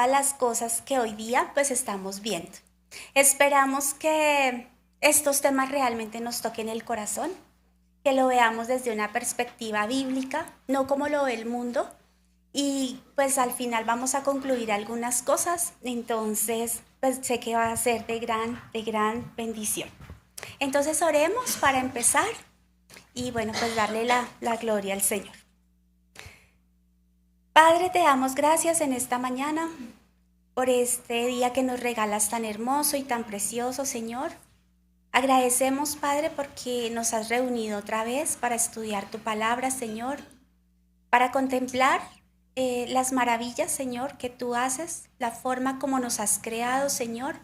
todas las cosas que hoy día pues estamos viendo. Esperamos que estos temas realmente nos toquen el corazón, que lo veamos desde una perspectiva bíblica, no como lo ve el mundo. Y pues al final vamos a concluir algunas cosas, entonces pues sé que va a ser de gran bendición. Entonces oremos para empezar y bueno, pues darle la gloria al Señor. Padre, te damos gracias en esta mañana por este día que nos regalas tan hermoso y tan precioso, Señor. Agradecemos, Padre, porque nos has reunido otra vez para estudiar tu palabra, Señor, para contemplar las maravillas, Señor, que tú haces, la forma como nos has creado, Señor.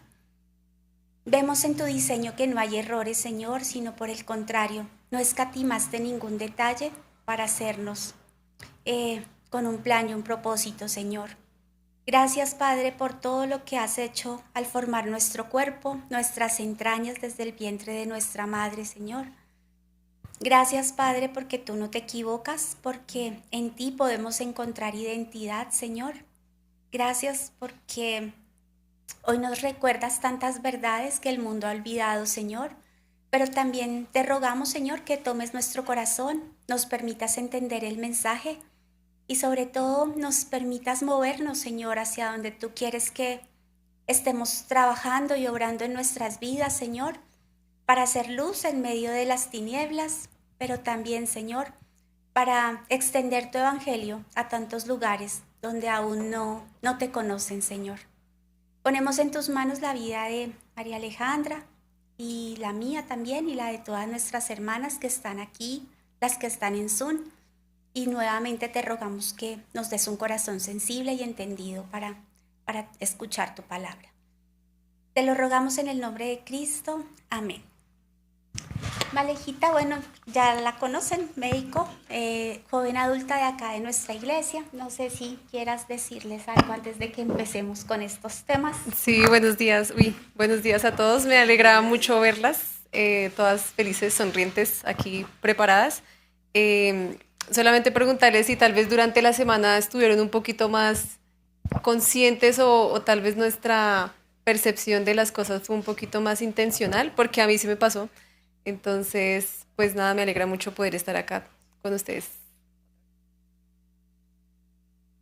Vemos en tu diseño que no hay errores, Señor, sino por el contrario, no escatimaste ningún detalle para hacernos con un plan y un propósito, Señor. Gracias, Padre, por todo lo que has hecho al formar nuestro cuerpo, nuestras entrañas desde el vientre de nuestra madre, Señor. Gracias, Padre, porque tú no te equivocas, porque en ti podemos encontrar identidad, Señor. Gracias porque hoy nos recuerdas tantas verdades que el mundo ha olvidado, Señor. Pero también te rogamos, Señor, que tomes nuestro corazón, nos permitas entender el mensaje y sobre todo nos permitas movernos, Señor, hacia donde tú quieres que estemos trabajando y obrando en nuestras vidas, Señor, para hacer luz en medio de las tinieblas, pero también, Señor, para extender tu evangelio a tantos lugares donde aún no te conocen, Señor. Ponemos en tus manos la vida de María Alejandra y la mía también y la de todas nuestras hermanas que están aquí, las que están en Zoom. Y nuevamente te rogamos que nos des un corazón sensible y entendido para escuchar tu palabra. Te lo rogamos en el nombre de Cristo. Amén. Malejita, bueno, ya la conocen, médico, joven adulta de acá de nuestra iglesia. No sé si quieras decirles algo antes de que empecemos con estos temas. Sí, buenos días. Buenos días a todos. Me alegra mucho verlas, todas felices, sonrientes, aquí preparadas. Solamente preguntarles si tal vez durante la semana estuvieron un poquito más conscientes o tal vez nuestra percepción de las cosas fue un poquito más intencional, porque a mí sí me pasó. Entonces, pues nada, me alegra mucho poder estar acá con ustedes.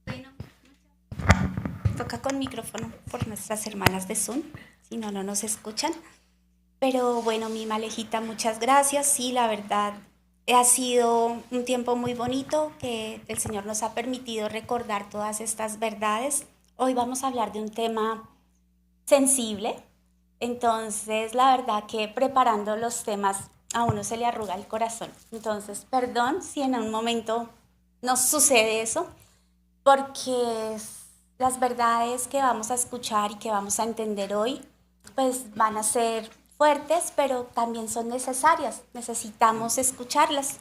Bueno, toca con micrófono por nuestras hermanas de Zoom, si no, no nos escuchan. Pero bueno, mi Malejita, muchas gracias. Sí, la verdad, ha sido un tiempo muy bonito que el Señor nos ha permitido recordar todas estas verdades. Hoy vamos a hablar de un tema sensible. Entonces, la verdad que preparando los temas a uno se le arruga el corazón. Entonces, perdón si en un momento nos sucede eso, porque las verdades que vamos a escuchar y que vamos a entender hoy, pues van a ser fuertes, pero también son necesarias. Necesitamos escucharlas.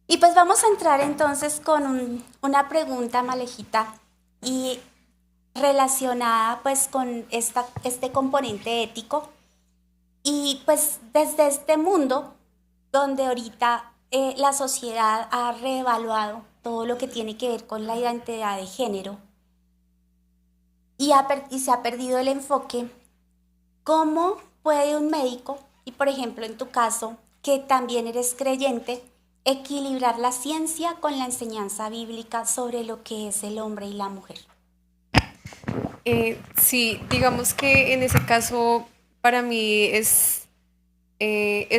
Y pues vamos a entrar entonces con una pregunta, Malejita, y relacionada pues con este componente ético y pues desde este mundo donde ahorita la sociedad ha reevaluado todo lo que tiene que ver con la identidad de género y se ha perdido el enfoque, ¿cómo puede un médico, y por ejemplo en tu caso, que también eres creyente, equilibrar la ciencia con la enseñanza bíblica sobre lo que es el hombre y la mujer? Sí, digamos que en ese caso para mí es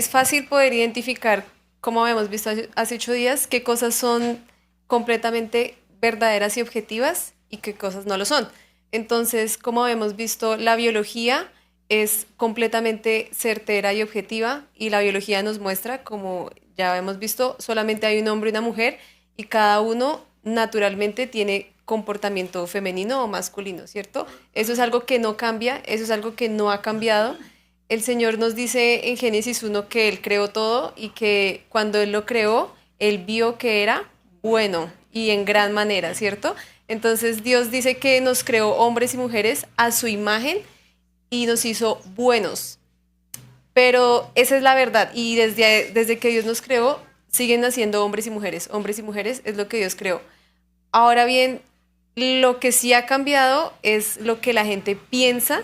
fácil poder identificar, como habíamos visto hace 8 días, qué cosas son completamente verdaderas y objetivas y qué cosas no lo son. Entonces, como hemos visto, la biología es completamente certera y objetiva y la biología nos muestra, como ya hemos visto, solamente hay un hombre y una mujer y cada uno naturalmente tiene comportamiento femenino o masculino, ¿cierto? Eso es algo que no cambia, eso es algo que no ha cambiado. El Señor nos dice en Génesis 1 que Él creó todo y que cuando Él lo creó, Él vio que era bueno y en gran manera, ¿cierto? Entonces Dios dice que nos creó hombres y mujeres a su imagen y nos hizo buenos. Pero esa es la verdad y desde que Dios nos creó, siguen naciendo hombres y mujeres. Hombres y mujeres es lo que Dios creó. Ahora bien, Lo que sí ha cambiado es lo que la gente piensa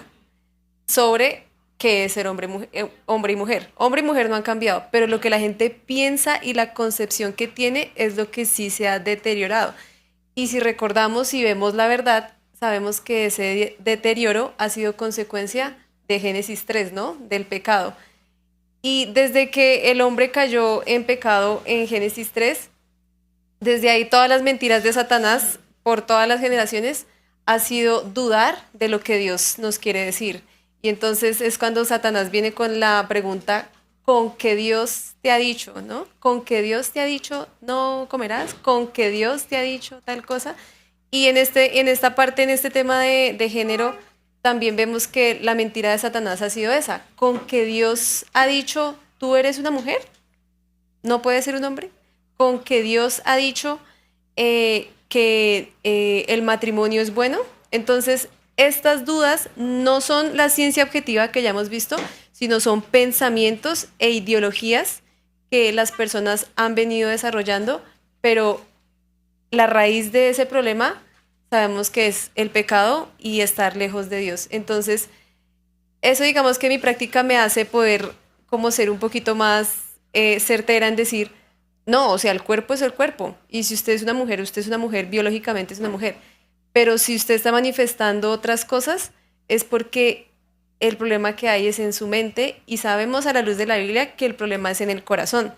sobre qué es ser hombre y mujer. Hombre y mujer no han cambiado, pero lo que la gente piensa y la concepción que tiene es lo que sí se ha deteriorado. Y si recordamos y vemos la verdad, sabemos que ese deterioro ha sido consecuencia de Génesis 3, ¿no? Del pecado. Y desde que el hombre cayó en pecado en Génesis 3, desde ahí todas las mentiras de Satanás por todas las generaciones ha sido dudar de lo que Dios nos quiere decir. Y entonces es cuando Satanás viene con la pregunta, ¿con qué Dios te ha dicho, no? ¿Con qué Dios te ha dicho no comerás? ¿Con qué Dios te ha dicho tal cosa? Y en esta parte, en este tema de género, también vemos que la mentira de Satanás ha sido esa, con que Dios ha dicho, tú eres una mujer, no puedes ser un hombre, con que Dios ha dicho que el matrimonio es bueno. Entonces, estas dudas no son la ciencia objetiva que ya hemos visto, sino son pensamientos e ideologías que las personas han venido desarrollando, pero la raíz de ese problema sabemos que es el pecado y estar lejos de Dios. Entonces, eso digamos que mi práctica me hace poder como ser un poquito más certera en decir, no, o sea, el cuerpo es el cuerpo. Y si usted es una mujer, biológicamente es una mujer. Pero si usted está manifestando otras cosas, es porque el problema que hay es en su mente y sabemos a la luz de la Biblia que el problema es en el corazón.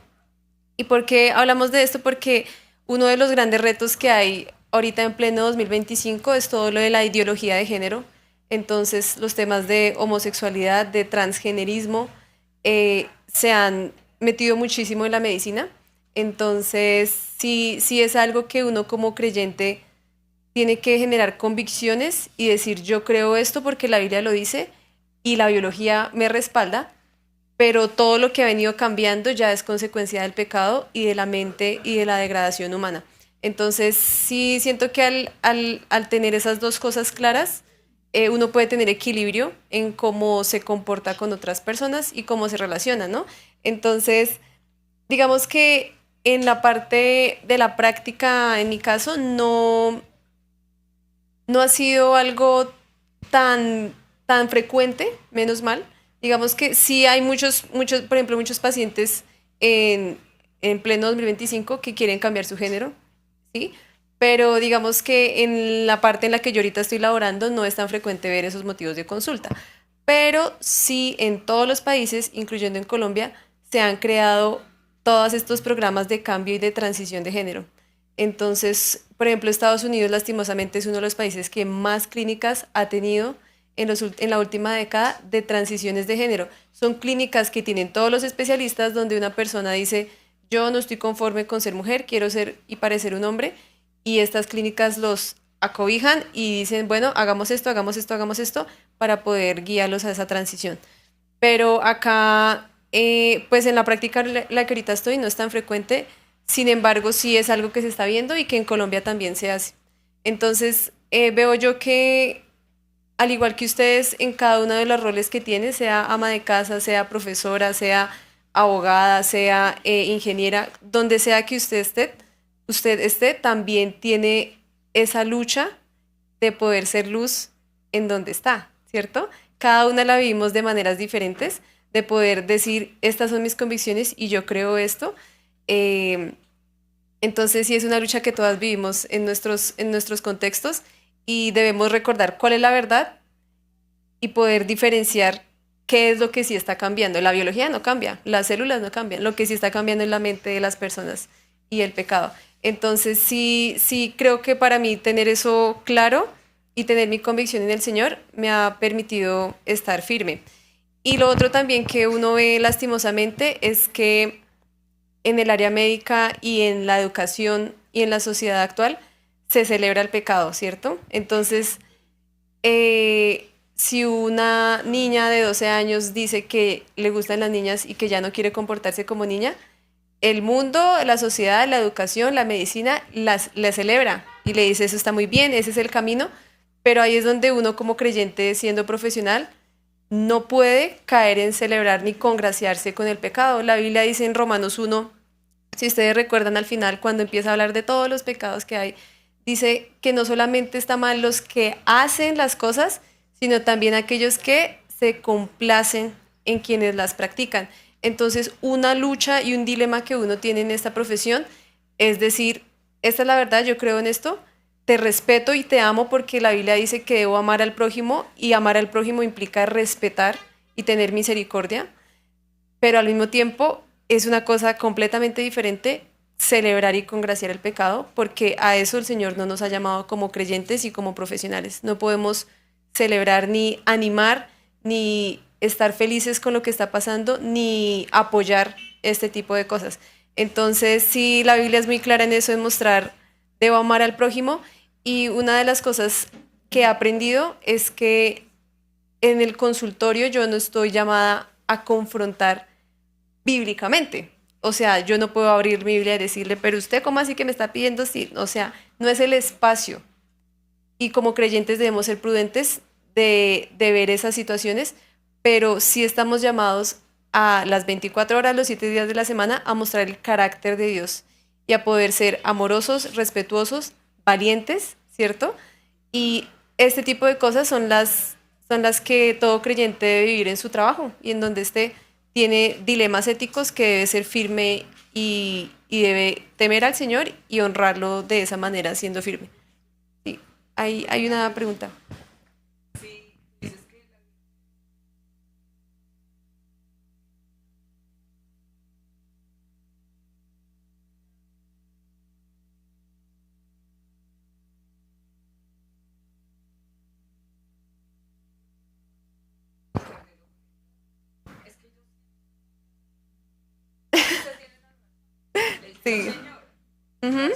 ¿Y por qué hablamos de esto? Porque uno de los grandes retos que hay ahorita en pleno 2025 es todo lo de la ideología de género. Entonces, los temas de homosexualidad, de transgenerismo, se han metido muchísimo en la medicina. Entonces, sí, sí es algo que uno como creyente tiene que generar convicciones y decir, yo creo esto porque la Biblia lo dice y la biología me respalda, pero todo lo que ha venido cambiando ya es consecuencia del pecado y de la mente y de la degradación humana. Entonces, sí siento que al tener esas dos cosas claras, uno puede tener equilibrio en cómo se comporta con otras personas y cómo se relaciona, ¿no? Entonces, digamos que en la parte de la práctica, en mi caso, no ha sido algo tan frecuente, menos mal. Digamos que sí hay por ejemplo, muchos pacientes en, en pleno 2025 que quieren cambiar su género, ¿sí? Pero digamos que en la parte en la que yo ahorita estoy laborando no es tan frecuente ver esos motivos de consulta. Pero sí en todos los países, incluyendo en Colombia, se han creado todos estos programas de cambio y de transición de género. Entonces, por ejemplo, Estados Unidos lastimosamente es uno de los países que más clínicas ha tenido en la última década de transiciones de género. Son clínicas que tienen todos los especialistas donde una persona dice, yo no estoy conforme con ser mujer, quiero ser y parecer un hombre, y estas clínicas los acobijan y dicen, bueno, hagamos esto, hagamos esto, hagamos esto, para poder guiarlos a esa transición. Pero acá, pues en la práctica la que ahorita estoy no es tan frecuente, sin embargo, sí es algo que se está viendo y que en Colombia también se hace. Entonces, veo yo que, al igual que ustedes, en cada uno de los roles que tiene, sea ama de casa, sea profesora, sea abogada, sea ingeniera, donde sea que usted esté, también tiene esa lucha de poder ser luz en donde está, ¿cierto? Cada una la vivimos de maneras diferentes, de poder decir, estas son mis convicciones y yo creo esto. Eh, entonces sí es una lucha que todas vivimos en nuestros contextos y debemos recordar cuál es la verdad y poder diferenciar qué es lo que sí está cambiando. La biología no cambia, las células no cambian, lo que sí está cambiando es la mente de las personas y el pecado. Entonces sí, sí creo que para mí tener eso claro y tener mi convicción en el Señor me ha permitido estar firme. Y lo otro también que uno ve lastimosamente es que en el área médica y en la educación y en la sociedad actual se celebra el pecado, ¿cierto? Entonces, si una niña de 12 años dice que le gustan las niñas y que ya no quiere comportarse como niña, el mundo, la sociedad, la educación, la medicina la celebra y le dice eso está muy bien, ese es el camino, pero ahí es donde uno como creyente siendo profesional no puede caer en celebrar ni congraciarse con el pecado. La Biblia dice en Romanos 1, si ustedes recuerdan al final cuando empieza a hablar de todos los pecados que hay, dice que no solamente está mal los que hacen las cosas, sino también aquellos que se complacen en quienes las practican. Entonces, una lucha y un dilema que uno tiene en esta profesión es decir, esta es la verdad, yo creo en esto, te respeto y te amo porque la Biblia dice que debo amar al prójimo y amar al prójimo implica respetar y tener misericordia, pero al mismo tiempo es una cosa completamente diferente celebrar y congraciar el pecado, porque a eso el Señor no nos ha llamado como creyentes y como profesionales. No podemos celebrar ni animar, ni estar felices con lo que está pasando, ni apoyar este tipo de cosas. Entonces, sí, la Biblia es muy clara en eso, en mostrar, debo amar al prójimo, y una de las cosas que he aprendido es que en el consultorio yo no estoy llamada a confrontar bíblicamente. O sea, yo no puedo abrir mi Biblia y decirle, pero usted, ¿cómo así que me está pidiendo? Sí, o sea, no es el espacio. Y como creyentes debemos ser prudentes de ver esas situaciones, pero sí estamos llamados a las 24 horas, los 7 días de la semana, a mostrar el carácter de Dios y a poder ser amorosos, respetuosos, valientes, ¿cierto? Y este tipo de cosas son las que todo creyente debe vivir en su trabajo y en donde esté tiene dilemas éticos que debe ser firme y debe temer al Señor y honrarlo de esa manera, siendo firme. Sí, hay una pregunta. Sí. Ujú.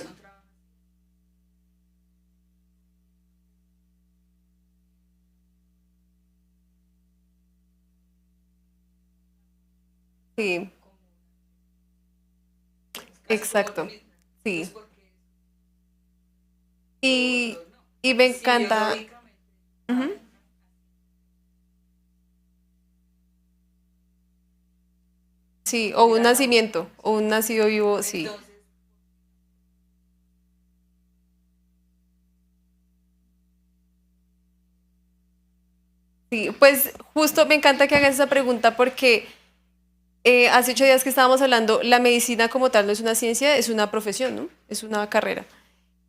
Sí, exacto. Sí. Y, y me encanta. Ujú. Sí, o un nacimiento, o un nacido vivo, sí. Sí, pues justo me encanta que hagas esa pregunta porque hace 8 días que estábamos hablando, la medicina como tal no es una ciencia, es una profesión, ¿no? Es una carrera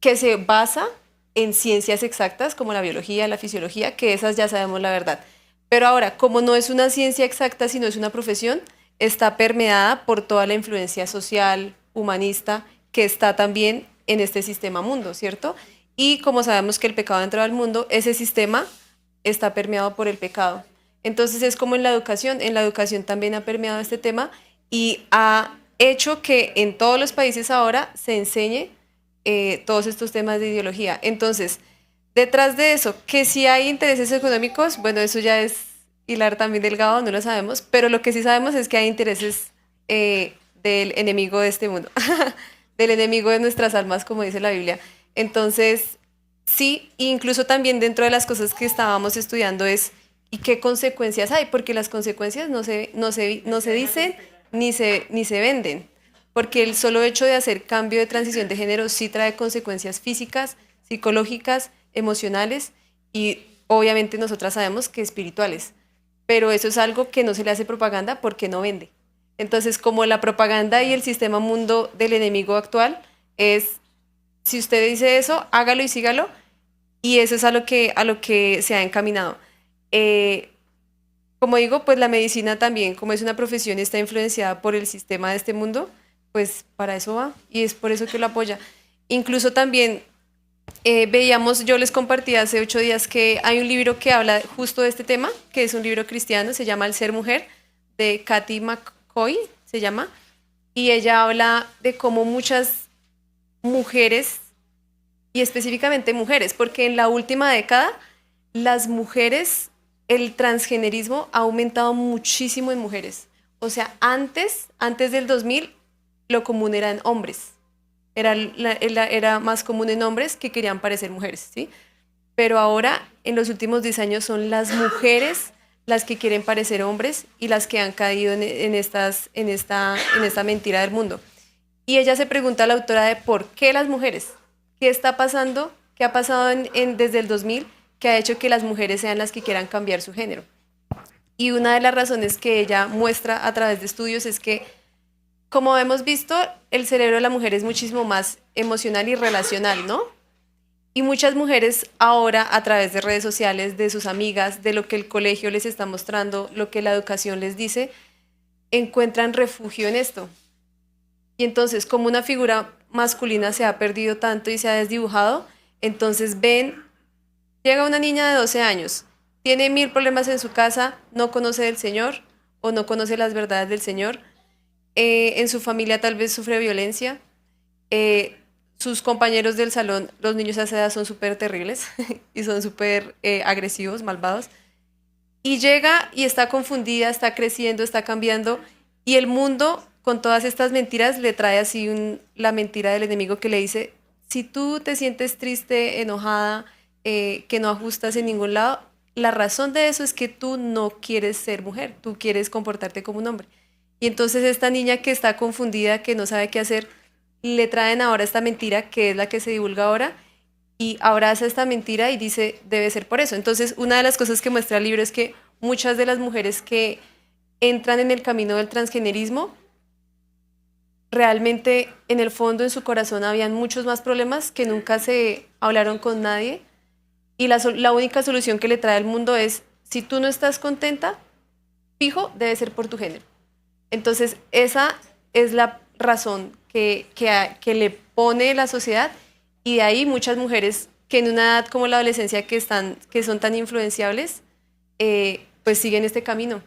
que se basa en ciencias exactas como la biología, la fisiología, que esas ya sabemos la verdad. Pero ahora, como no es una ciencia exacta, sino es una profesión, está permeada por toda la influencia social, humanista, que está también en este sistema mundo, ¿cierto? Y como sabemos que el pecado ha entrado al mundo, ese sistema está permeado por el pecado. Entonces es como en la educación también ha permeado este tema y ha hecho que en todos los países ahora se enseñe todos estos temas de ideología. Entonces, detrás de eso, que si hay intereses económicos, bueno, eso ya es hilar también delgado, no lo sabemos, pero lo que sí sabemos es que hay intereses del enemigo de este mundo, del enemigo de nuestras almas, como dice la Biblia. Entonces, sí, incluso también dentro de las cosas que estábamos estudiando es, ¿y qué consecuencias hay? Porque las consecuencias no se dicen ni se venden, porque el solo hecho de hacer cambio de transición de género sí trae consecuencias físicas, psicológicas, emocionales y obviamente nosotras sabemos que espirituales, pero eso es algo que no se le hace propaganda porque no vende. Entonces, como la propaganda y el sistema mundo del enemigo actual es, si usted dice eso, hágalo y sígalo, y eso es a lo que se ha encaminado. Eh, Como digo, pues la medicina también, como es una profesión, está influenciada por el sistema de este mundo, pues para eso va y es por eso que lo apoya. Incluso también veíamos, yo les compartí hace 8 días que hay un libro que habla justo de este tema, que es un libro cristiano, se llama El ser mujer, de Kathy McCoy, se llama, y ella habla de cómo muchas mujeres, y específicamente mujeres, porque en la última década las mujeres, el transgenerismo ha aumentado muchísimo en mujeres. O sea, antes del 2000, lo común eran hombres. Era más común en hombres que querían parecer mujeres, ¿sí? Pero ahora, en los últimos 10 años, son las mujeres las que quieren parecer hombres y las que han caído en esta mentira del mundo. Y ella se pregunta a la autora de por qué las mujeres. ¿Qué está pasando? ¿Qué ha pasado desde el 2000 que ha hecho que las mujeres sean las que quieran cambiar su género? Y una de las razones que ella muestra a través de estudios es que, como hemos visto, el cerebro de la mujer es muchísimo más emocional y relacional, ¿no? Y muchas mujeres ahora, a través de redes sociales, de sus amigas, de lo que el colegio les está mostrando, lo que la educación les dice, encuentran refugio en esto. Y entonces, como una figura masculina se ha perdido tanto y se ha desdibujado, entonces ven, llega una niña de 12 años, tiene 1000 problemas en su casa, no conoce del Señor o no conoce las verdades del Señor, en su familia tal vez sufre violencia, eh, sus compañeros del salón, los niños a esa edad son súper terribles y son súper agresivos, malvados, y llega y está confundida, está creciendo, está cambiando, y el mundo con todas estas mentiras le trae así la mentira del enemigo que le dice, si tú te sientes triste, enojada, que no ajustas en ningún lado, la razón de eso es que tú no quieres ser mujer, tú quieres comportarte como un hombre. Y entonces esta niña que está confundida, que no sabe qué hacer, le traen ahora esta mentira, que es la que se divulga ahora, y abraza esta mentira y dice, debe ser por eso. Entonces, una de las cosas que muestra el libro es que muchas de las mujeres que entran en el camino del transgenerismo, realmente en el fondo, en su corazón, habían muchos más problemas que nunca se hablaron con nadie. Y la única solución que le trae el mundo es, si tú no estás contenta, fijo, debe ser por tu género. Entonces, esa es la razón que le pone la sociedad, y de ahí muchas mujeres que en una edad como la adolescencia que son tan influenciables, pues siguen este camino.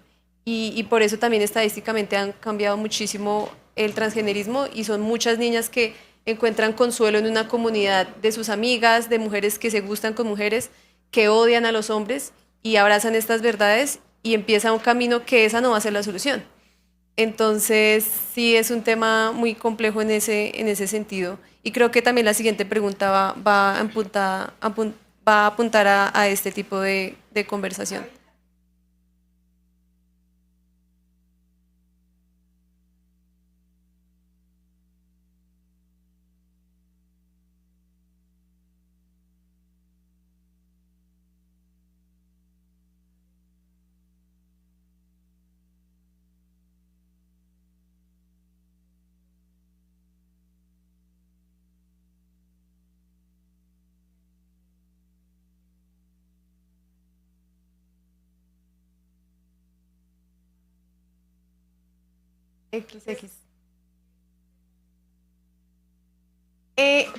Y por eso también estadísticamente han cambiado muchísimo el transgenerismo, y son muchas niñas que encuentran consuelo en una comunidad de sus amigas, de mujeres que se gustan con mujeres, que odian a los hombres y abrazan estas verdades, y empieza un camino que esa no va a ser la solución. Entonces, sí es un tema muy complejo en ese sentido. Y creo que también la siguiente pregunta va a apuntar a este tipo de conversación. XX.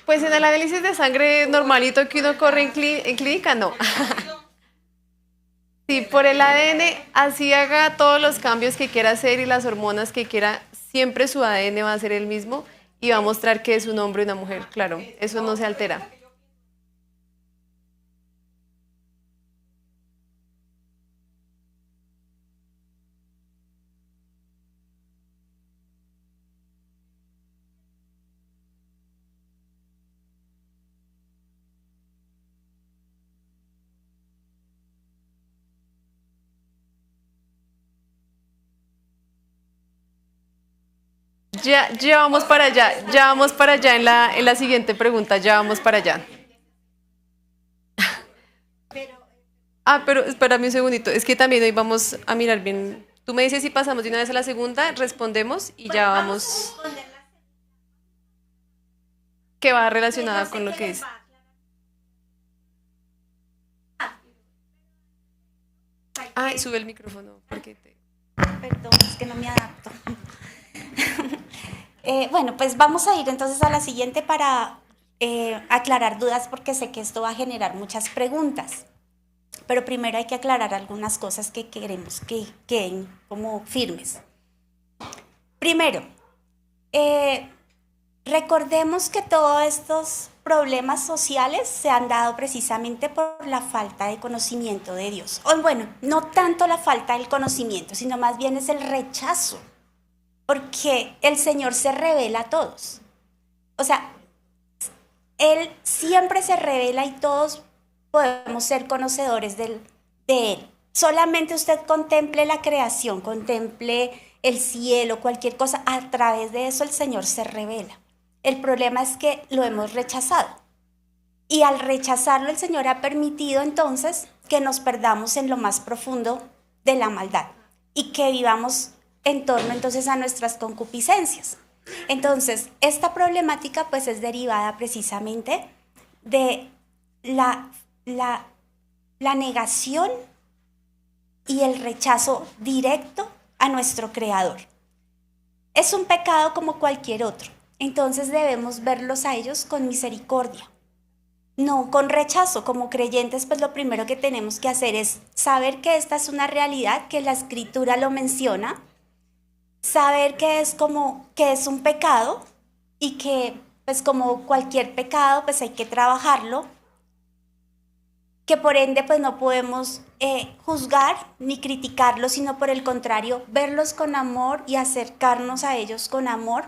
Pues en el análisis de sangre normalito que uno corre en clínica, no. Sí, por el ADN, así haga todos los cambios que quiera hacer y las hormonas que quiera, siempre su ADN va a ser el mismo y va a mostrar que es un hombre y una mujer, claro, eso no se altera. Ya vamos para allá, ya vamos para allá en la siguiente pregunta, ya vamos para allá. Ah, pero espérame un segundito, es que también hoy vamos a mirar bien. Tú me dices si pasamos de una vez a la segunda, respondemos y ya vamos, que va relacionada con lo que es. Ay, sube el micrófono, porque Perdón, es que no me adapto. Bueno, pues vamos a ir entonces a la siguiente para aclarar dudas, porque sé que esto va a generar muchas preguntas. Pero primero hay que aclarar algunas cosas que queremos que queden como firmes. Primero, eh, recordemos que todos estos problemas sociales se han dado precisamente por la falta de conocimiento de Dios. O bueno, no tanto la falta del conocimiento, sino más bien es el rechazo, porque el Señor se revela a todos. O sea, Él siempre se revela y todos podemos ser conocedores de Él. Solamente usted contemple la creación, contemple el cielo, cualquier cosa, a través de eso el Señor se revela. El problema es que lo hemos rechazado. Y al rechazarlo, el Señor ha permitido entonces que nos perdamos en lo más profundo de la maldad y que vivamos en torno entonces a nuestras concupiscencias. Entonces, esta problemática pues es derivada precisamente de la, la, la negación y el rechazo directo a nuestro Creador. Es un pecado como cualquier otro, entonces debemos verlos a ellos con misericordia, no con rechazo. Como creyentes, pues lo primero que tenemos que hacer es saber que esta es una realidad, que la Escritura lo menciona, saber que es un pecado y que pues como cualquier pecado pues hay que trabajarlo, que por ende pues no podemos juzgar ni criticarlos, sino por el contrario, verlos con amor y acercarnos a ellos con amor,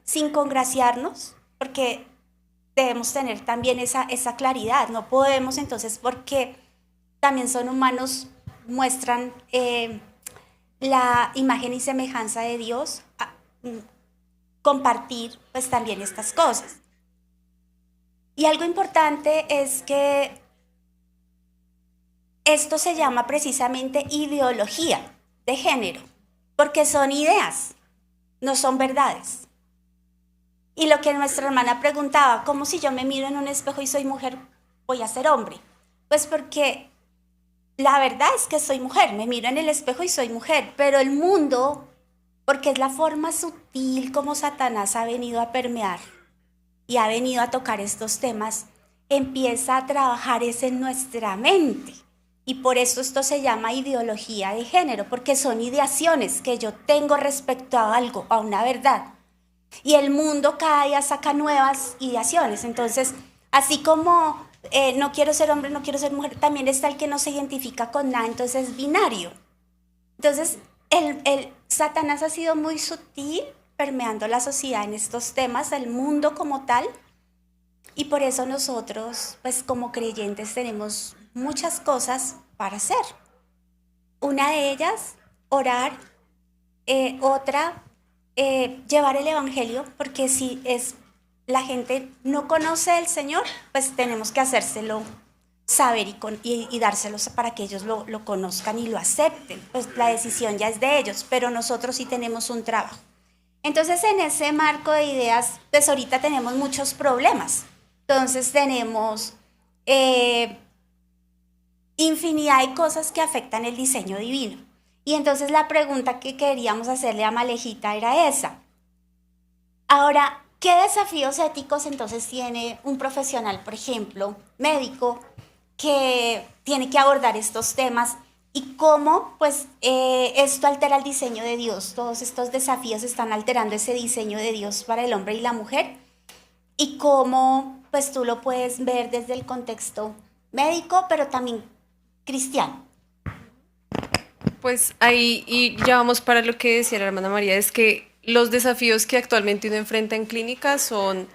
sin congraciarnos, porque debemos tener también esa claridad. No podemos entonces, porque también son humanos, muestran la imagen y semejanza de Dios, compartir pues también estas cosas. Y algo importante es que esto se llama precisamente ideología de género, porque son ideas, no son verdades. Y lo que nuestra hermana preguntaba, ¿cómo si yo me miro en un espejo y soy mujer, voy a ser hombre? Pues porque la verdad es que soy mujer, me miro en el espejo y soy mujer, pero el mundo, porque es la forma sutil como Satanás ha venido a permear y ha venido a tocar estos temas, empieza a trabajar en nuestra mente. Y por eso esto se llama ideología de género, porque son ideaciones que yo tengo respecto a algo, a una verdad. Y el mundo cada día saca nuevas ideaciones. Entonces, así como no quiero ser hombre, no quiero ser mujer, también está el que no se identifica con nada, entonces es binario. Entonces, el Satanás ha sido muy sutil permeando la sociedad en estos temas, el mundo como tal, y por eso nosotros, pues como creyentes, tenemos muchas cosas para hacer. Una de ellas, orar, otra, llevar el evangelio, porque si la gente no conoce al Señor, pues tenemos que hacérselo saber y dárselos para que ellos lo conozcan y lo acepten. Pues la decisión ya es de ellos, pero nosotros sí tenemos un trabajo. Entonces, en ese marco de ideas, pues ahorita tenemos muchos problemas. Entonces tenemos infinidad de cosas que afectan el diseño divino. Y entonces la pregunta que queríamos hacerle a Malejita era esa. Ahora, ¿qué desafíos éticos entonces tiene un profesional, por ejemplo, médico, que tiene que abordar estos temas? Y cómo pues esto altera el diseño de Dios. Todos estos desafíos están alterando ese diseño de Dios para el hombre y la mujer. Y cómo pues tú lo puedes ver desde el contexto médico, pero también cristiano. Pues ahí, y ya vamos para lo que decía la hermana María, es que los desafíos que actualmente uno enfrenta en clínica son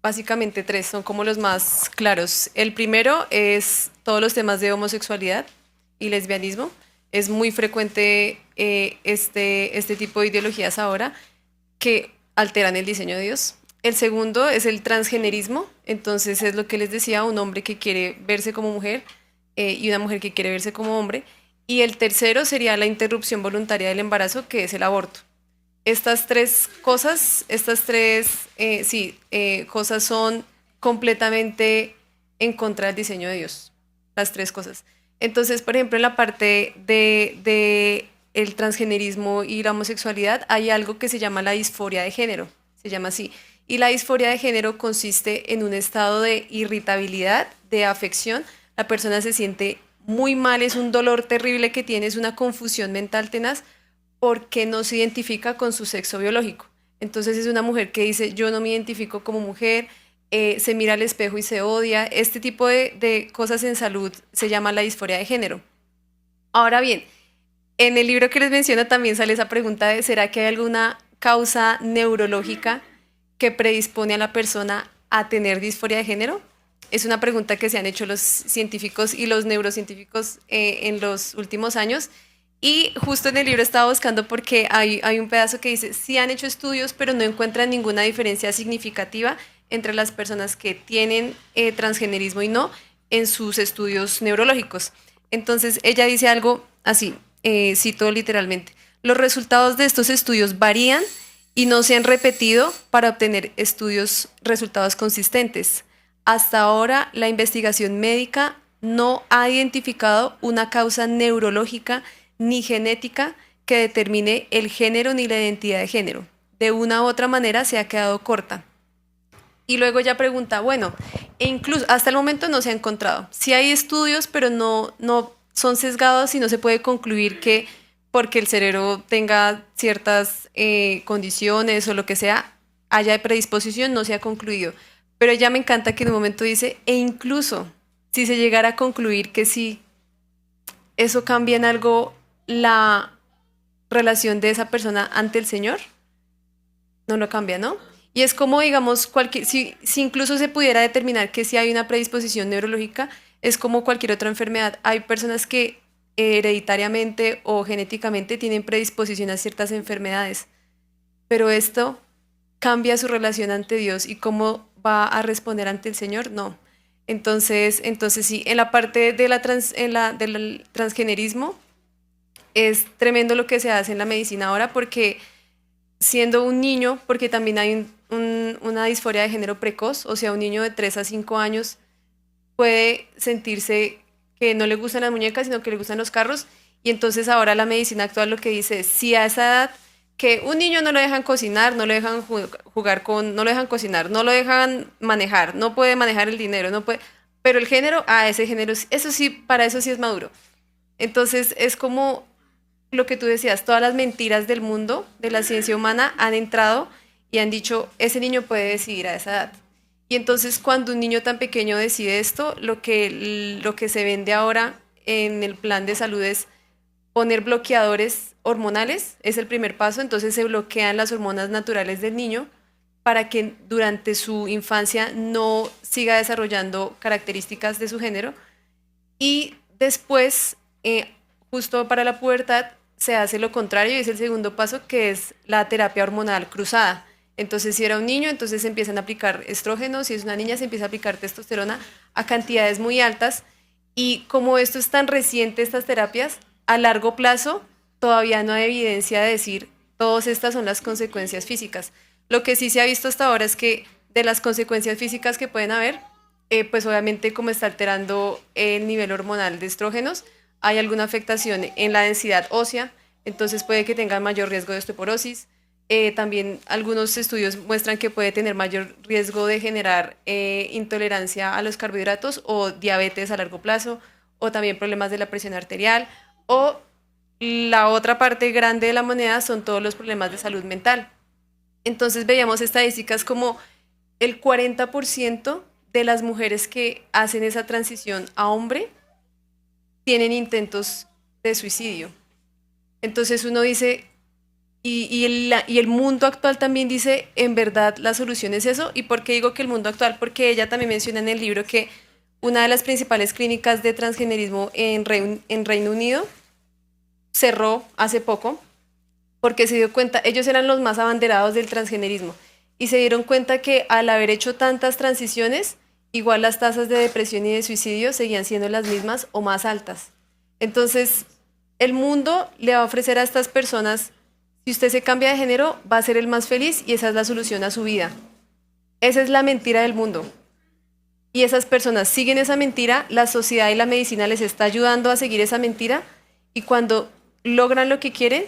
básicamente tres, son como los más claros. El primero es todos los temas de homosexualidad y lesbianismo. Es muy frecuente este tipo de ideologías ahora que alteran el diseño de Dios. El segundo es el transgenerismo, entonces es lo que les decía, un hombre que quiere verse como mujer y una mujer que quiere verse como hombre. Y el tercero sería la interrupción voluntaria del embarazo, que es el aborto. Estas tres cosas, cosas son completamente en contra del diseño de Dios, las tres cosas. Entonces, por ejemplo, en la parte de el transgenerismo y la homosexualidad hay algo que se llama la disforia de género, se llama así. Y la disforia de género consiste en un estado de irritabilidad, de afección. La persona se siente muy mal, es un dolor terrible que tiene, es una confusión mental tenaz porque no se identifica con su sexo biológico. Entonces es una mujer que dice, yo no me identifico como mujer, se mira al espejo y se odia. Este tipo de cosas en salud se llama la disforia de género. Ahora bien, en el libro que les menciono también sale esa pregunta de ¿será que hay alguna causa neurológica que predispone a la persona a tener disforia de género? Es una pregunta que se han hecho los científicos y los neurocientíficos en los últimos años Y justo en el libro estaba buscando porque hay un pedazo que dice, sí han hecho estudios, pero no encuentran ninguna diferencia significativa entre las personas que tienen transgenerismo y no en sus estudios neurológicos. Entonces ella dice algo así, cito literalmente, los resultados de estos estudios varían y no se han repetido para obtener resultados consistentes. Hasta ahora, la investigación médica no ha identificado una causa neurológica ni genética que determine el género ni la identidad de género. De una u otra manera se ha quedado corta. Y luego ya pregunta, bueno, e incluso hasta el momento no se ha encontrado. Sí hay estudios, pero no son sesgados y no se puede concluir que porque el cerebro tenga ciertas condiciones o lo que sea, haya predisposición, no se ha concluido. Pero ya me encanta que en un momento dice, e incluso si se llegara a concluir que sí, eso cambia en algo la relación de esa persona ante el Señor, no lo cambia, ¿no? Y es como, digamos, si incluso se pudiera determinar que si hay una predisposición neurológica, es como cualquier otra enfermedad. Hay personas que hereditariamente o genéticamente tienen predisposición a ciertas enfermedades, pero esto cambia su relación ante Dios y cómo va a responder ante el Señor, no. Entonces sí, en la parte de del transgenerismo es tremendo lo que se hace en la medicina ahora porque siendo un niño, porque también hay una disforia de género precoz, o sea, un niño de 3 a 5 años puede sentirse que no le gustan las muñecas, sino que le gustan los carros, y entonces ahora la medicina actual lo que dice es, si a esa edad que un niño no lo dejan cocinar, no lo dejan jugar con, no lo dejan cocinar, no lo dejan manejar, no puede manejar el dinero, no puede, pero el género, ese género, eso sí, para eso sí es maduro. Entonces es como lo que tú decías, todas las mentiras del mundo, de la ciencia humana, han entrado y han dicho, ese niño puede decidir a esa edad. Y entonces cuando un niño tan pequeño decide esto, lo que se vende ahora en el plan de salud es poner bloqueadores hormonales, es el primer paso, entonces se bloquean las hormonas naturales del niño para que durante su infancia no siga desarrollando características de su género y después, justo para la pubertad, se hace lo contrario y es el segundo paso que es la terapia hormonal cruzada. Entonces, si era un niño, entonces se empiezan a aplicar estrógenos, si es una niña, se empieza a aplicar testosterona a cantidades muy altas. Y como esto es tan reciente, estas terapias, a largo plazo todavía no hay evidencia de decir todas estas son las consecuencias físicas. Lo que sí se ha visto hasta ahora es que de las consecuencias físicas que pueden haber, pues obviamente como está alterando el nivel hormonal de estrógenos, hay alguna afectación en la densidad ósea, entonces puede que tengan mayor riesgo de osteoporosis. También algunos estudios muestran que puede tener mayor riesgo de generar intolerancia a los carbohidratos o diabetes a largo plazo, o también problemas de la presión arterial, o la otra parte grande de la moneda son todos los problemas de salud mental. Entonces veíamos estadísticas como el 40% de las mujeres que hacen esa transición a hombre tienen intentos de suicidio. Entonces uno dice, y el mundo actual también dice, en verdad la solución es eso. ¿Y por qué digo que el mundo actual? Porque ella también menciona en el libro que una de las principales clínicas de transgenerismo en Reino Unido cerró hace poco porque se dio cuenta, ellos eran los más abanderados del transgenerismo y se dieron cuenta que al haber hecho tantas transiciones, igual las tasas de depresión y de suicidio seguían siendo las mismas o más altas. Entonces, el mundo le va a ofrecer a estas personas, si usted se cambia de género, va a ser el más feliz y esa es la solución a su vida. Esa es la mentira del mundo. Y esas personas siguen esa mentira, la sociedad y la medicina les está ayudando a seguir esa mentira y cuando logran lo que quieren,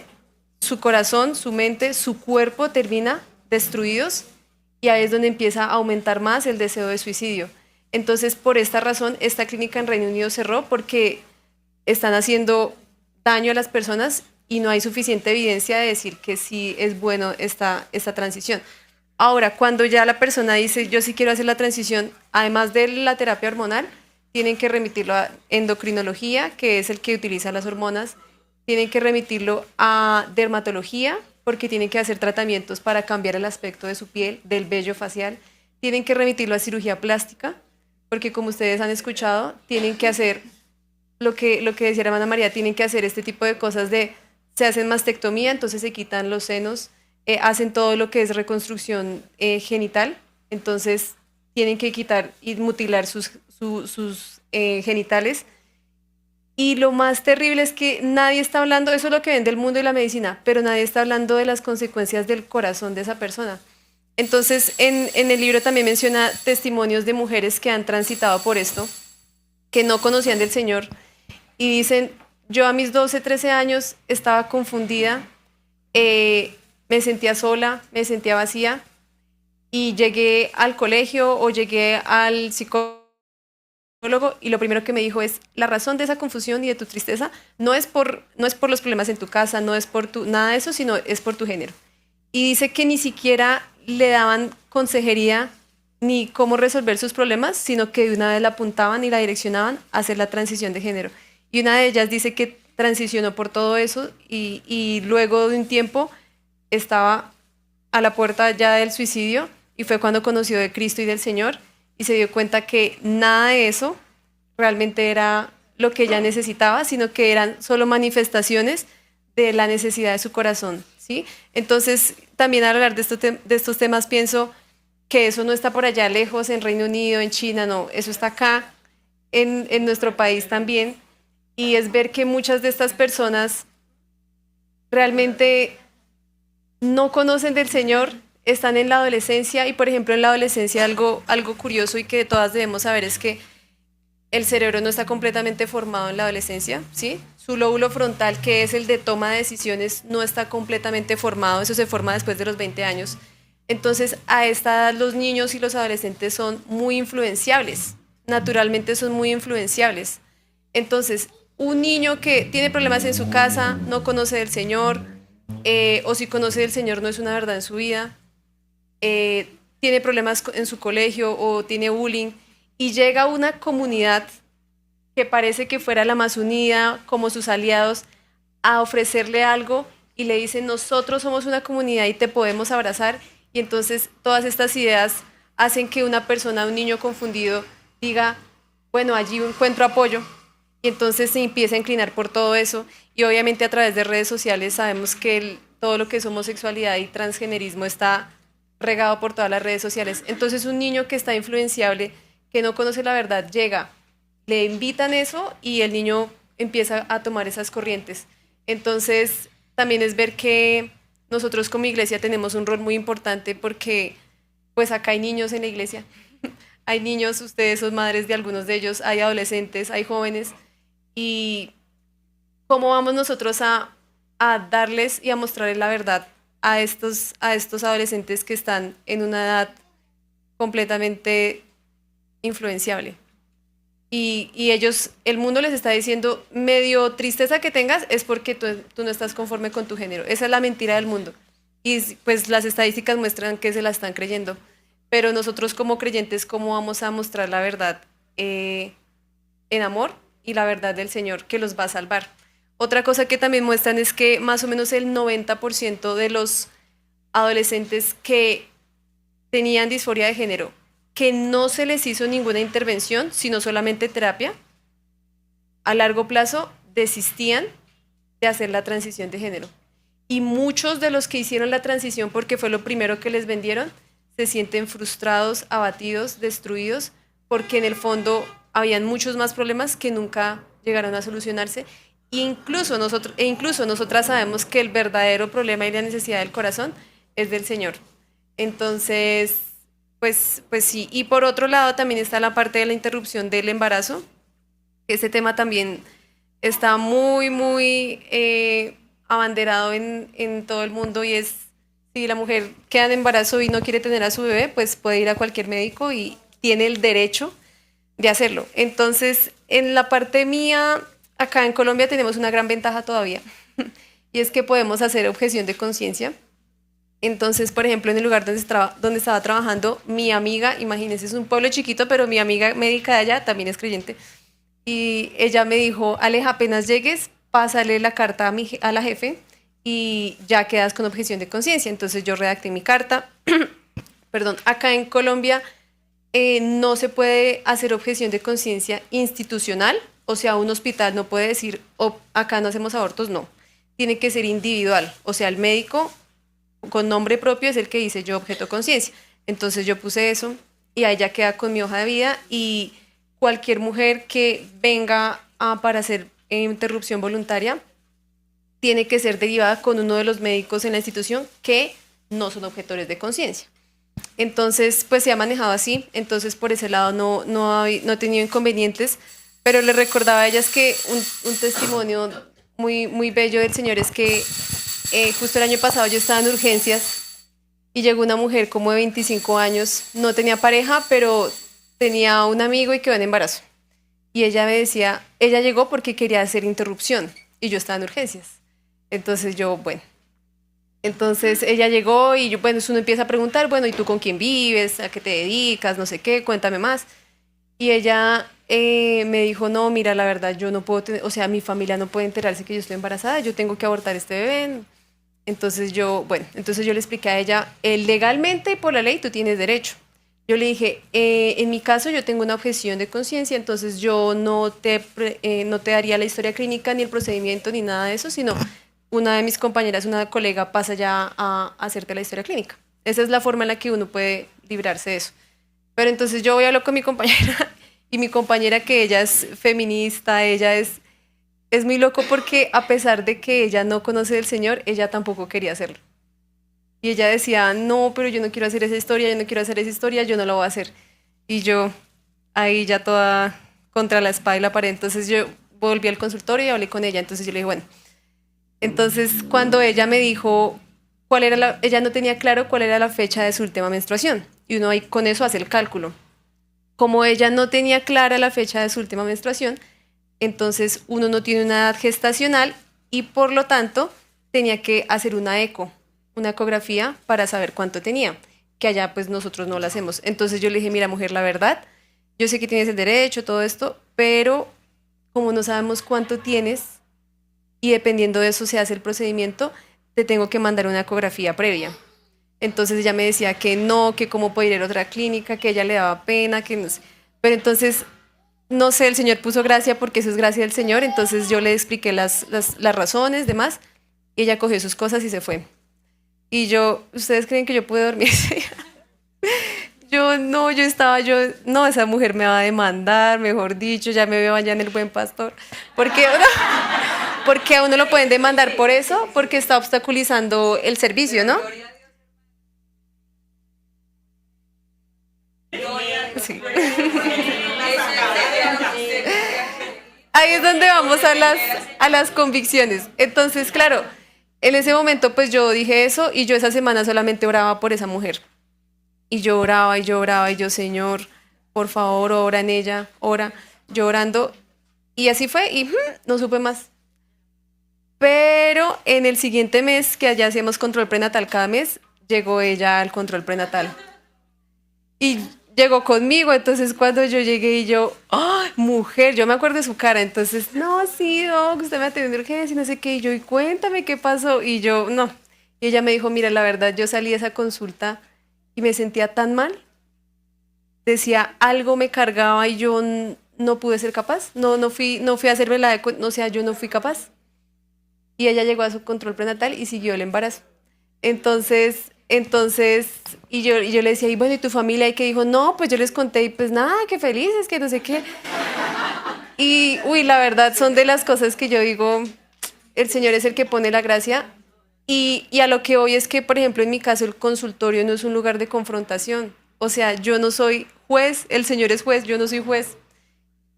su corazón, su mente, su cuerpo termina destruidos y ahí es donde empieza a aumentar más el deseo de suicidio. Entonces, por esta razón, esta clínica en Reino Unido cerró porque están haciendo daño a las personas y no hay suficiente evidencia de decir que sí es bueno esta transición. Ahora, cuando ya la persona dice, yo sí quiero hacer la transición, además de la terapia hormonal, tienen que remitirlo a endocrinología, que es el que utiliza las hormonas, tienen que remitirlo a dermatología, porque tienen que hacer tratamientos para cambiar el aspecto de su piel, del vello facial, tienen que remitirlo a cirugía plástica, porque como ustedes han escuchado, tienen que hacer lo que decía la hermana María, tienen que hacer este tipo de cosas de, se hacen mastectomía, entonces se quitan los senos, hacen todo lo que es reconstrucción genital, entonces tienen que quitar y mutilar sus genitales. Y lo más terrible es que nadie está hablando, eso es lo que ven del mundo y la medicina, pero nadie está hablando de las consecuencias del corazón de esa persona. Entonces, en el libro también menciona testimonios de mujeres que han transitado por esto, que no conocían del Señor, y dicen, yo a mis 12, 13 años estaba confundida, me sentía sola, me sentía vacía, y llegué al colegio o llegué al psicólogo y lo primero que me dijo es, la razón de esa confusión y de tu tristeza no es por los problemas en tu casa, no es por nada de eso, sino es por tu género. Y dice que ni siquiera le daban consejería ni cómo resolver sus problemas, sino que de una vez la apuntaban y la direccionaban a hacer la transición de género. Y una de ellas dice que transicionó por todo eso y luego de un tiempo estaba a la puerta ya del suicidio y fue cuando conoció de Cristo y del Señor y se dio cuenta que nada de eso realmente era lo que ella necesitaba, sino que eran solo manifestaciones de la necesidad de su corazón, ¿sí? Entonces, también al hablar de estos temas pienso que eso no está por allá lejos, en Reino Unido, en China, no, eso está acá, en nuestro país también, y es ver que muchas de estas personas realmente no conocen del Señor, están en la adolescencia y por ejemplo en la adolescencia algo curioso y que todas debemos saber es que el cerebro no está completamente formado en la adolescencia, ¿sí? Su lóbulo frontal, que es el de toma de decisiones, no está completamente formado, eso se forma después de los 20 años. Entonces, a esta edad los niños y los adolescentes son muy influenciables, naturalmente son muy influenciables. Entonces, un niño que tiene problemas en su casa, no conoce del Señor, o si conoce del Señor no es una verdad en su vida, tiene problemas en su colegio o tiene bullying y llega a una comunidad que parece que fuera la más unida, como sus aliados, a ofrecerle algo y le dicen nosotros somos una comunidad y te podemos abrazar y entonces todas estas ideas hacen que una persona, un niño confundido diga, bueno, allí encuentro apoyo y entonces se empieza a inclinar por todo eso y obviamente a través de redes sociales sabemos que todo lo que es homosexualidad y transgenerismo está regado por todas las redes sociales. Entonces un niño que está influenciable, que no conoce la verdad, llega, le invitan eso y el niño empieza a tomar esas corrientes. Entonces también es ver que nosotros como iglesia tenemos un rol muy importante porque pues acá hay niños en la iglesia, hay niños, ustedes son madres de algunos de ellos, hay adolescentes, hay jóvenes y cómo vamos nosotros a darles y a mostrarles la verdad a estos adolescentes que están en una edad completamente influenciable. Y ellos, el mundo les está diciendo, medio tristeza que tengas es porque tú no estás conforme con tu género. Esa es la mentira del mundo. Y pues las estadísticas muestran que se la están creyendo. Pero nosotros como creyentes, ¿cómo vamos a mostrar la verdad en amor y la verdad del Señor que los va a salvar? Otra cosa que también muestran es que más o menos el 90% de los adolescentes que tenían disforia de género, que no se les hizo ninguna intervención, sino solamente terapia, a largo plazo desistían de hacer la transición de género. Y muchos de los que hicieron la transición porque fue lo primero que les vendieron, se sienten frustrados, abatidos, destruidos, porque en el fondo habían muchos más problemas que nunca llegaron a solucionarse. Incluso nosotras sabemos que el verdadero problema y la necesidad del corazón es del Señor. Entonces, pues sí. Y por otro lado también está la parte de la interrupción del embarazo. Ese tema también está muy abanderado en todo el mundo y es, si la mujer queda en embarazo y no quiere tener a su bebé, pues puede ir a cualquier médico y tiene el derecho de hacerlo. Entonces, en la parte mía, acá en Colombia tenemos una gran ventaja todavía y es que podemos hacer objeción de conciencia. Entonces, por ejemplo, en el lugar donde estaba trabajando, mi amiga, imagínense, es un pueblo chiquito, pero mi amiga médica de allá también es creyente. Y ella me dijo, Aleja, apenas llegues, pásale la carta a la jefe y ya quedas con objeción de conciencia. Entonces yo redacté mi carta. Perdón, acá en Colombia no se puede hacer objeción de conciencia institucional, O sea, un hospital no puede decir, "Oh, acá no hacemos abortos", no. Tiene que ser individual. O sea, el médico con nombre propio es el que dice yo objeto conciencia. Entonces yo puse eso y ahí ya queda con mi hoja de vida y cualquier mujer que venga para hacer interrupción voluntaria tiene que ser derivada con uno de los médicos en la institución que no son objetores de conciencia. Entonces, pues se ha manejado así, entonces por ese lado no he tenido inconvenientes, pero le recordaba a ellas que un testimonio muy bello del Señor es que justo el año pasado yo estaba en urgencias y llegó una mujer como de 25 años, no tenía pareja, pero tenía un amigo y quedó en embarazo. Y ella me decía, ella llegó porque quería hacer interrupción y yo estaba en urgencias. Entonces yo, bueno. Entonces ella llegó y yo, bueno, uno empieza a preguntar, bueno, ¿y tú con quién vives? ¿A qué te dedicas? No sé qué, cuéntame más. Y ella me dijo, no, mira, la verdad, yo no puedo tener, o sea, mi familia no puede enterarse que yo estoy embarazada, yo tengo que abortar este bebé. Entonces entonces yo le expliqué a ella, legalmente y por la ley tú tienes derecho. Yo le dije, en mi caso yo tengo una objeción de conciencia, entonces yo no te daría la historia clínica, ni el procedimiento, ni nada de eso, sino una de mis compañeras, una colega, pasa ya a hacerte la historia clínica. Esa es la forma en la que uno puede librarse de eso. Pero entonces yo voy a hablar con mi compañera y mi compañera, que ella es feminista, ella es muy loco porque a pesar de que ella no conoce del Señor, ella tampoco quería hacerlo. Y ella decía, no, pero yo no quiero hacer esa historia, yo no quiero hacer esa historia, yo no lo voy a hacer. Y yo ahí ya toda contra la espada y la pared. Entonces yo volví al consultorio y hablé con ella. Entonces yo le dije, bueno, entonces cuando ella me dijo ella no tenía claro cuál era la fecha de su última menstruación. Y uno ahí con eso hace el cálculo. Como ella no tenía clara la fecha de su última menstruación, entonces uno no tiene una edad gestacional y por lo tanto tenía que hacer una ecografía para saber cuánto tenía, que allá pues nosotros no lo hacemos. Entonces yo le dije, mira mujer, la verdad, yo sé que tienes el derecho, todo esto, pero como no sabemos cuánto tienes y dependiendo de eso se hace el procedimiento, te tengo que mandar una ecografía previa. Entonces ella me decía que no, que cómo podía ir a otra clínica, que a ella le daba pena, que no sé. Pero entonces, no sé, el Señor puso gracia porque eso es gracia del Señor, entonces yo le expliqué las razones, demás, y ella cogió sus cosas y se fue. Y yo, ¿ustedes creen que yo pude dormir ese día? No, esa mujer me va a demandar, mejor dicho, ya me veo allá en el Buen Pastor. Porque a uno lo pueden demandar por eso, porque está obstaculizando el servicio, ¿no? Sí. Ahí es donde vamos a las convicciones. Entonces, claro, en ese momento pues yo dije eso y yo esa semana solamente oraba por esa mujer. Y yo oraba y yo oraba y yo, Señor, por favor, ora en ella, ora, yo orando. Y así fue y no supe más. Pero en el siguiente mes, que allá hacemos control prenatal cada mes, llegó ella al control prenatal. Y llegó conmigo, entonces cuando yo llegué y yo, ¡oh, mujer! Yo me acuerdo de su cara, entonces, no, sí, doc, usted me atendió de urgencia y no sé qué, y yo, y cuéntame qué pasó, y yo, no. Y ella me dijo, mira, la verdad, yo salí de esa consulta y me sentía tan mal, decía, algo me cargaba y yo no pude ser capaz, no fui a hacerme o sea, yo no fui capaz. Y ella llegó a su control prenatal y siguió el embarazo. Entonces, y yo le decía, y bueno, ¿y tu familia? Y que dijo, no, pues yo les conté y pues nada, qué felices, que no sé qué. Y, la verdad son de las cosas que yo digo, el Señor es el que pone la gracia. Y a lo que voy es que, por ejemplo, en mi caso, el consultorio no es un lugar de confrontación. O sea, yo no soy juez, el Señor es juez, yo no soy juez.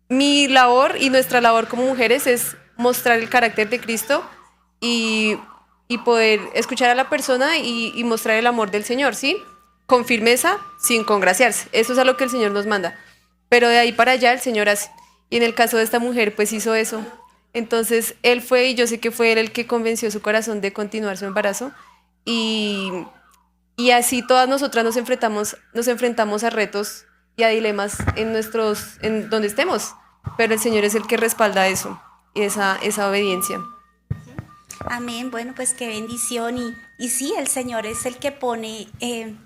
Mi labor y nuestra labor como mujeres es mostrar el carácter de Cristo y poder escuchar a la persona y mostrar el amor del Señor, ¿sí? Con firmeza, sin congraciarse. Eso es a lo que el Señor nos manda. Pero de ahí para allá el Señor hace. Y en el caso de esta mujer, pues hizo eso. Entonces, él fue, y yo sé que fue él el que convenció su corazón de continuar su embarazo. Y así todas nosotras nos enfrentamos a retos y a dilemas en donde estemos. Pero el Señor es el que respalda eso, y esa obediencia. Amén. Bueno, pues qué bendición. Y sí, el Señor es el que pone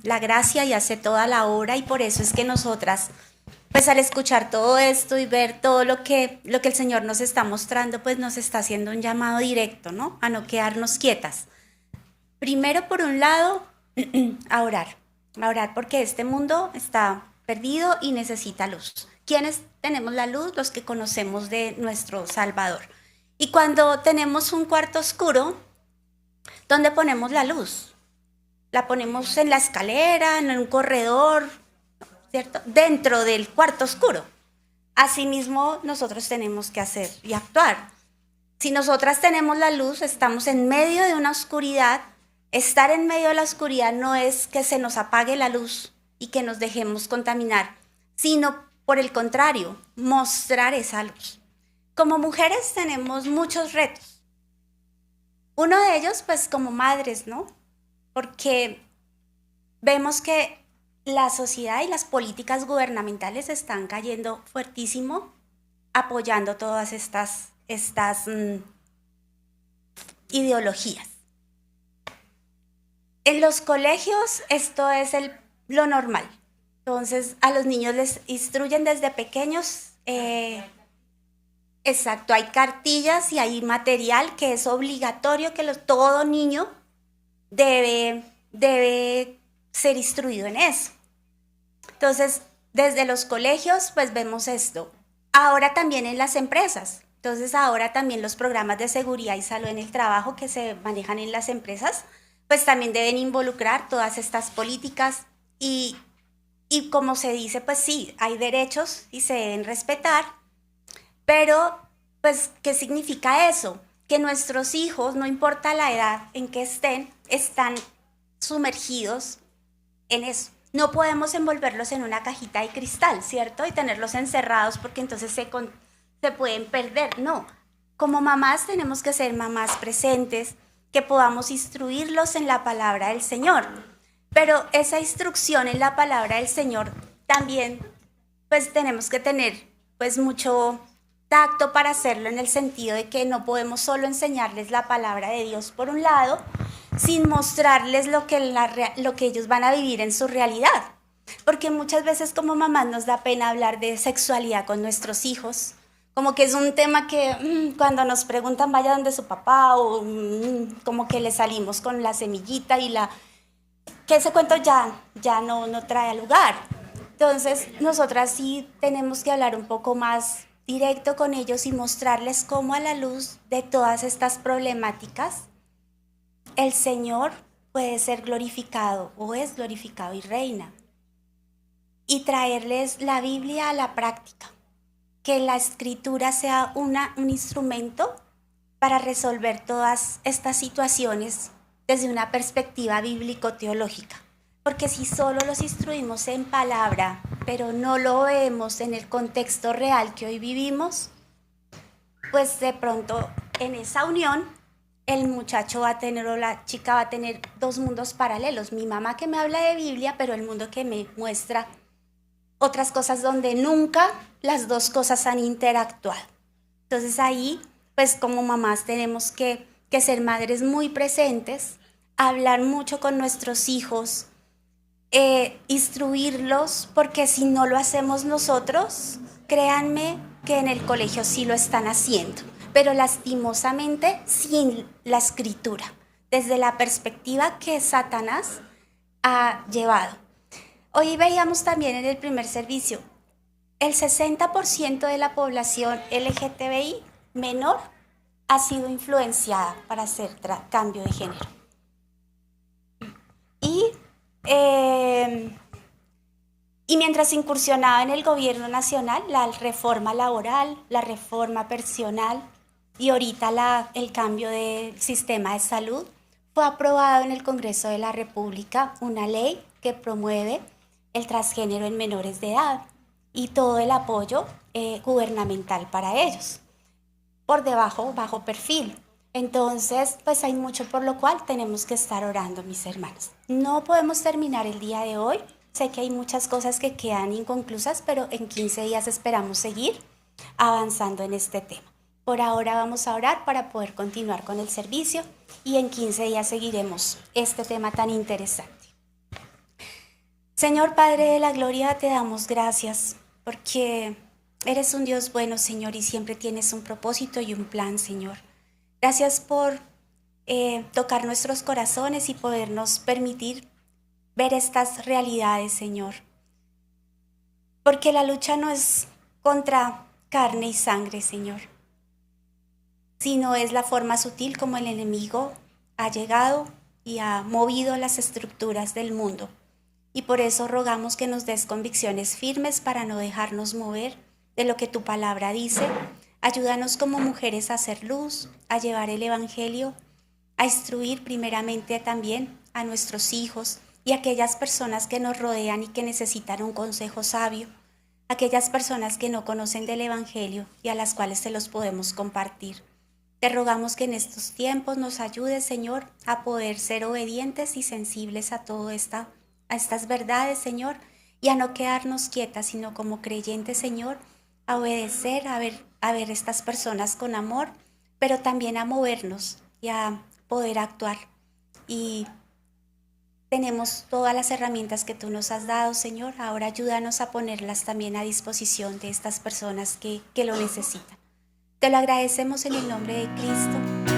la gracia y hace toda la obra y por eso es que nosotras pues al escuchar todo esto y ver todo lo que el Señor nos está mostrando, pues nos está haciendo un llamado directo, ¿no? A no quedarnos quietas. Primero, por un lado, a orar porque este mundo está perdido y necesita luz. ¿Quiénes tenemos la luz? Los que conocemos de nuestro Salvador. Y cuando tenemos un cuarto oscuro, ¿dónde ponemos la luz? La ponemos en la escalera, en un corredor, ¿cierto? Dentro del cuarto oscuro. Asimismo, nosotros tenemos que hacer y actuar. Si nosotras tenemos la luz, estamos en medio de una oscuridad. Estar en medio de la oscuridad no es que se nos apague la luz y que nos dejemos contaminar, sino por el contrario, mostrar esa luz. Como mujeres tenemos muchos retos. Uno de ellos, pues como madres, ¿no? Porque vemos que la sociedad y las políticas gubernamentales están cayendo fuertísimo, apoyando todas estas ideologías. En los colegios esto es lo normal. Entonces a los niños les instruyen desde pequeños. Exacto, hay cartillas y hay material que es obligatorio que todo niño debe ser instruido en eso. Entonces, desde los colegios, pues vemos esto. Ahora también en las empresas. Entonces, ahora también los programas de seguridad y salud en el trabajo que se manejan en las empresas, pues también deben involucrar todas estas políticas y como se dice, pues sí, hay derechos y se deben respetar, pero pues, ¿qué significa eso? Que nuestros hijos, no importa la edad en que están sumergidos en eso. No podemos envolverlos en una cajita de cristal, ¿cierto? Y tenerlos encerrados porque entonces se pueden perder. No, como mamás tenemos que ser mamás presentes, que podamos instruirlos en la palabra del Señor. Pero esa instrucción en la palabra del Señor también, pues tenemos que tener pues mucho tacto para hacerlo en el sentido de que no podemos solo enseñarles la palabra de Dios por un lado, sin mostrarles lo que ellos van a vivir en su realidad. Porque muchas veces como mamás nos da pena hablar de sexualidad con nuestros hijos, como que es un tema que cuando nos preguntan vaya donde su papá o como que le salimos con la semillita y que ese cuento ya no trae lugar. Entonces nosotras sí tenemos que hablar un poco más directo con ellos y mostrarles cómo a la luz de todas estas problemáticas el Señor puede ser glorificado o es glorificado y reina. Y traerles la Biblia a la práctica. Que la escritura sea un instrumento para resolver todas estas situaciones desde una perspectiva bíblico-teológica. Porque si solo los instruimos en palabra, pero no lo vemos en el contexto real que hoy vivimos, pues de pronto en esa unión el muchacho va a tener o la chica va a tener dos mundos paralelos. Mi mamá que me habla de Biblia, pero el mundo que me muestra otras cosas donde nunca las dos cosas han interactuado. Entonces ahí, pues como mamás tenemos que ser madres muy presentes, hablar mucho con nuestros hijos, instruirlos, porque si no lo hacemos nosotros, créanme que en el colegio sí lo están haciendo, pero lastimosamente sin la escritura, desde la perspectiva que Satanás ha llevado. Hoy veíamos también en el primer servicio, el 60% de la población LGTBI menor ha sido influenciada para hacer cambio de género. Y mientras incursionaba en el gobierno nacional, la reforma laboral, la reforma personal y ahorita el cambio del sistema de salud, fue aprobado en el Congreso de la República una ley que promueve el transgénero en menores de edad y todo el apoyo gubernamental para ellos, bajo perfil. Entonces, pues hay mucho por lo cual tenemos que estar orando, mis hermanos. No podemos terminar el día de hoy. Sé que hay muchas cosas que quedan inconclusas, pero en 15 días esperamos seguir avanzando en este tema. Por ahora vamos a orar para poder continuar con el servicio y en 15 días seguiremos este tema tan interesante. Señor Padre de la Gloria, te damos gracias porque eres un Dios bueno, Señor, y siempre tienes un propósito y un plan, Señor. Gracias por tocar nuestros corazones y podernos permitir ver estas realidades, Señor. Porque la lucha no es contra carne y sangre, Señor, sino es la forma sutil como el enemigo ha llegado y ha movido las estructuras del mundo. Y por eso rogamos que nos des convicciones firmes para no dejarnos mover de lo que tu palabra dice. Ayúdanos como mujeres a hacer luz, a llevar el Evangelio, a instruir primeramente también a nuestros hijos y a aquellas personas que nos rodean y que necesitan un consejo sabio, aquellas personas que no conocen del Evangelio y a las cuales se los podemos compartir. Te rogamos que en estos tiempos nos ayudes, Señor, a poder ser obedientes y sensibles a estas verdades, Señor, y a no quedarnos quietas, sino como creyentes, Señor, a obedecer, a ver estas personas con amor, pero también a movernos y a poder actuar. Y tenemos todas las herramientas que tú nos has dado, Señor. Ahora ayúdanos a ponerlas también a disposición de estas personas que lo necesitan. Te lo agradecemos en el nombre de Cristo.